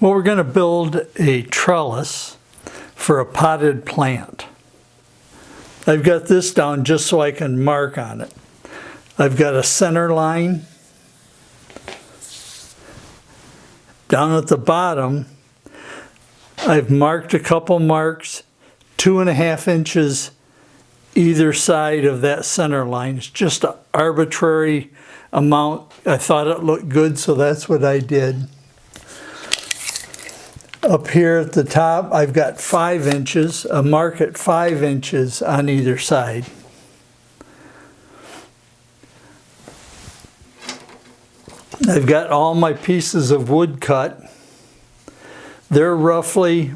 Well, we're going to build a trellis for a potted plant. I've got this down just so I can mark on it. I've got a center line. Down at the bottom, I've marked a couple marks, 2.5 inches either side of that center line. It's just an arbitrary amount. I thought it looked good, so that's what I did. Up here at the top, I've got 5 inches, a mark at 5 inches on either side. I've got all my pieces of wood cut. They're roughly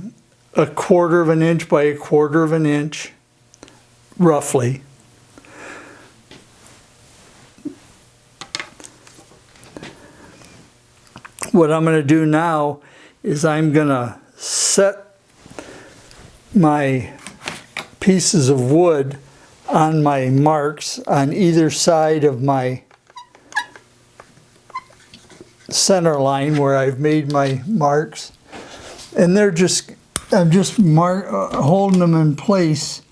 1/4 of an inch by 1/4 of an inch, roughly. What I'm going to do now is I'm going to set my pieces of wood on my marks on either side of my center line where I've made my marks, and I'm just holding them in place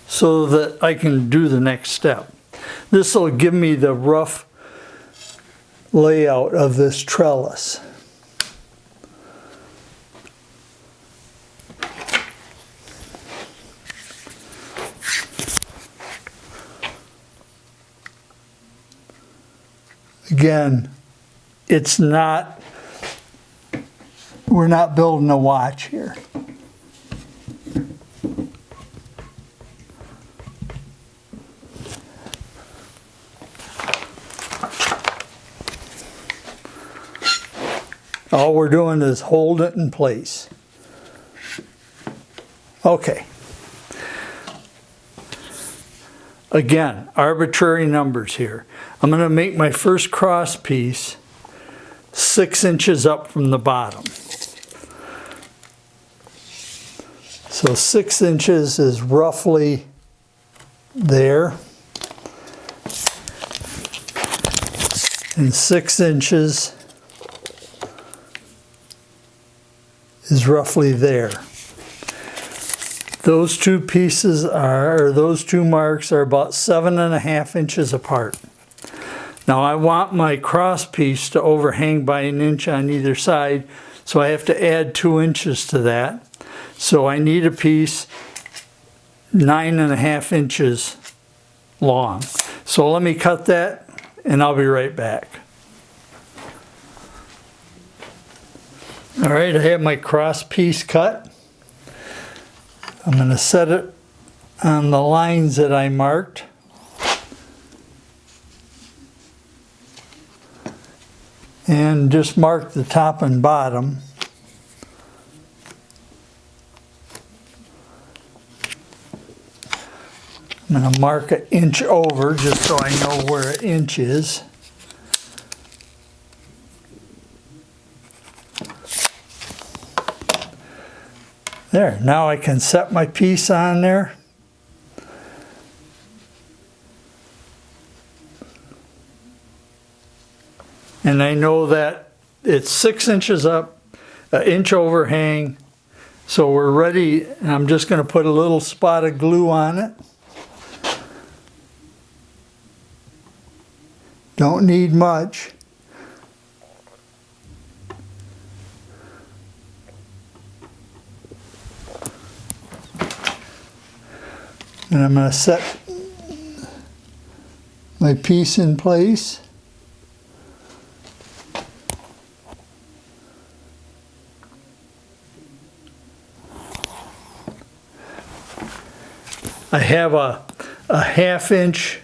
so that I can do the next step. This will give me the rough layout of this trellis. Again, we're not building a watch here. All we're doing is hold it in place. Okay. Again, arbitrary numbers here. I'm going to make my first cross piece 6 inches up from the bottom. So 6 inches is roughly there. And 6 inches is roughly there. Those two pieces those two marks are about 7.5 inches apart. Now I want my cross piece to overhang by 1 inch on either side, so I have to add 2 inches to that. So I need a piece 9.5 inches long. So let me cut that and I'll be right back. All right, I have my cross piece cut. I'm going to set it on the lines that I marked. And just mark the top and bottom. I'm going to mark 1 inch over just so I know where 1 inch is. There, now I can set my piece on there. And I know that it's 6 inches up, 1 inch overhang. So we're ready, and I'm just going to put a little spot of glue on it. Don't need much. And I'm going to set my piece in place. I have a 1/2 inch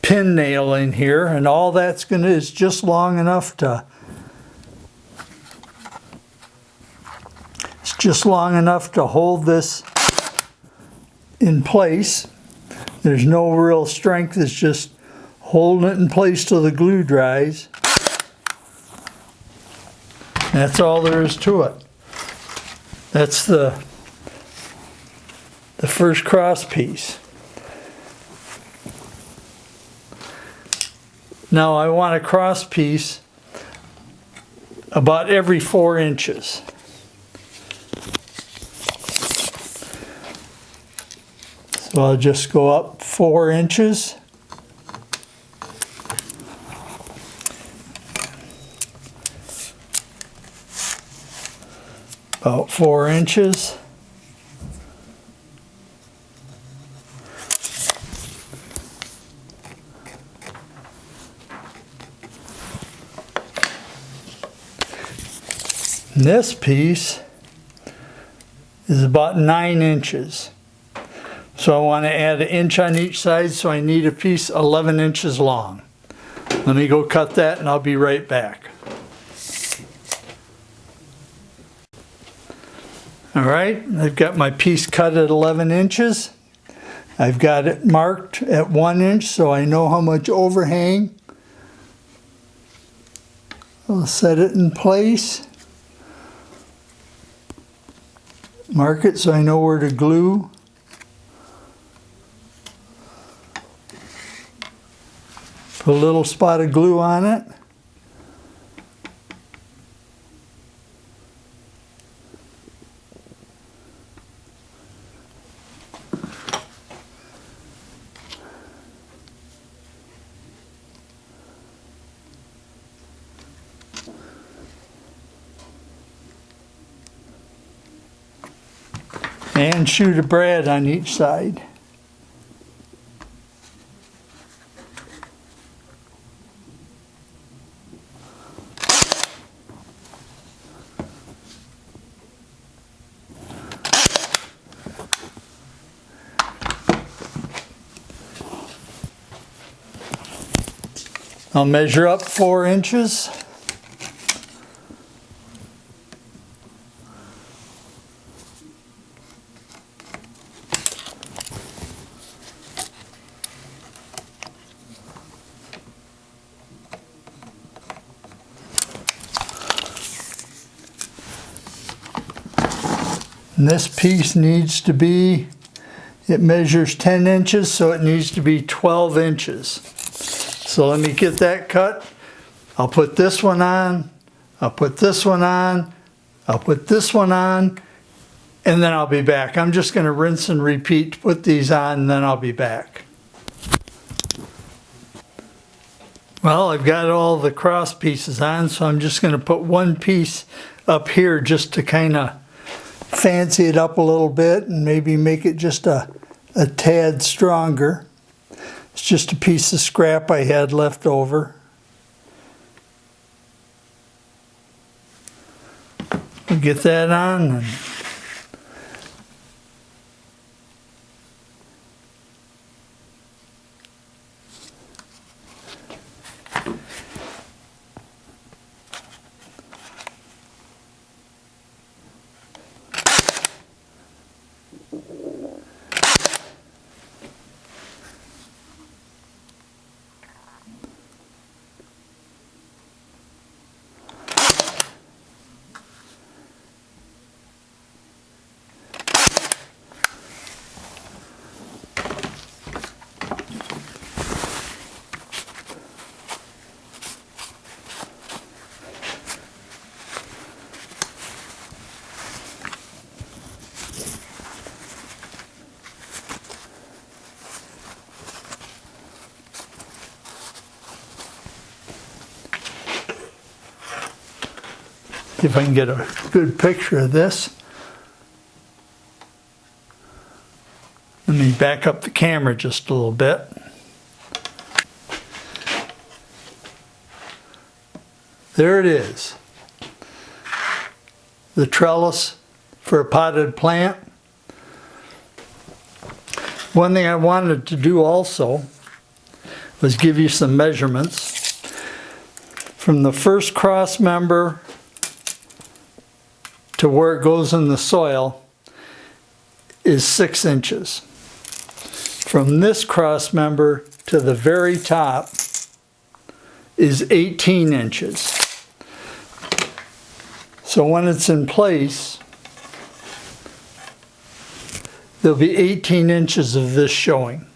pin nail in here, and all that's is just long enough to hold this in place. There's no real strength, it's just holding it in place till the glue dries. That's all there is to it. That's the first cross piece. Now I want a cross piece about every 4 inches. So I'll just go up 4 inches. About 4 inches. And this piece is about 9 inches. So I want to add 1 inch on each side, so I need a piece 11 inches long. Let me go cut that and I'll be right back. All right, I've got my piece cut at 11 inches. I've got it marked at 1 inch, so I know how much overhang. I'll set it in place. Mark it so I know where to glue. Put a little spot of glue on it. And shoot a brad on each side. I'll measure up 4 inches. And this piece needs to be, it measures 10 inches, so it needs to be 12 inches. So let me get that cut. I'll put this one on, I'll put this one on, I'll put this one on, and then I'll be back. I'm just going to rinse and repeat to put these on, and then I'll be back. Well, I've got all the cross pieces on, so I'm just going to put one piece up here just to kind of fancy it up a little bit and maybe make it just a tad stronger. It's just a piece of scrap I had left over. We'll get that on. And see if I can get a good picture of this. Let me back up the camera just a little bit. There it is. The trellis for a potted plant. One thing I wanted to do also was give you some measurements. From the first cross member to where it goes in the soil is 6 inches. From this cross member to the very top is 18 inches. So when it's in place, there'll be 18 inches of this showing.